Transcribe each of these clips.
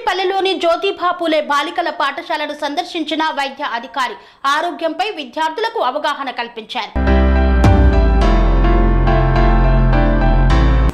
అంకిరెడ్డిపల్లిలోని జ్యోతిబా పూలే బాలికల పాఠశాలను సందర్శించిన వైద్య అధికారి ఆరోగ్యంపై విద్యార్థులకు అవగాహన కల్పించారు.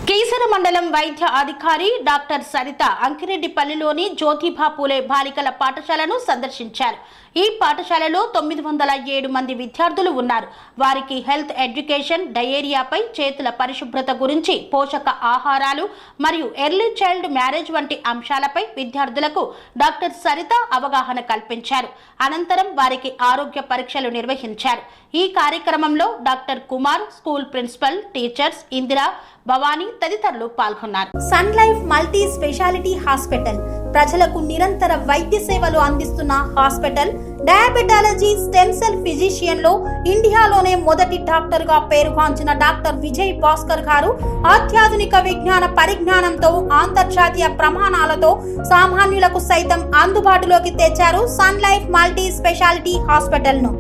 కీసర మండలం వైద్య అధికారి డాక్టర్ సరిత అంకిరెడ్డిపల్లిలోని జ్యోతిబా పూలే బాలికల పాఠశాలను సందర్శించారు. ఈ పాఠశాలలో 907 మంది విద్యార్థులు ఉన్నారు. వారికి హెల్త్ ఎడ్యుకేషన్, డయేరియాపై, చేతుల పరిశుభ్రత గురించి, పోషక ఆహారాలు మరియు ఎర్లీ చైల్డ్ మ్యారేజ్ వంటి అంశాలపై విద్యార్థులకు డాక్టర్ సరిత అవగాహన కల్పించారు. అనంతరం వారికి ఆరోగ్య పరీక్షలు నిర్వహించారు. ఈ కార్యక్రమంలో doctor Kumar, school principal, teachers, Indira, Bhavani తదితరులు పాల్గొన్నారు. Sun Life multi speciality hospital ప్రజలకు నిరంతర వైద్య సేవలు అందిస్తున్న hospital. Diabetology, stem cell physician లో ఇండియాలోనే మొదటి డాక్టర్ గా పేరుగాంచిన డాక్టర్ విజయ్ భాస్కర్ గారు అత్యాధునిక విజ్ఞాన పరిజ్ఞానంతో అంతర్జాతీయ ప్రమాణాలతో సామాన్యులకు సైతం అందుబాటులోకి తెచ్చారు Sun Life multi speciality hospital ను.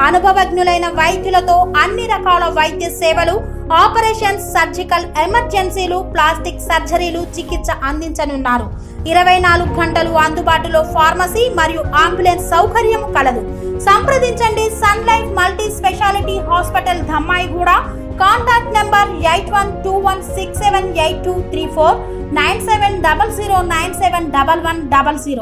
అనుభవజ్ఞులైన వైద్యులతో అన్ని రకాల వైద్య సేవలు, ఆపరేషన్స్, సర్జికల్ ఎమర్జెన్సీలు, ప్లాస్టిక్ సర్జరీలు, చికిత్స అందించనున్నారు. 24 గంటలు అందుబాటులో ఫార్మసీ మరియు అంబులెన్స్ సౌకర్యం కలదు. సంప్రదించండి Sun Life multi speciality hospital, Dhammaiguda. Contact number 8121678234, 9700971100.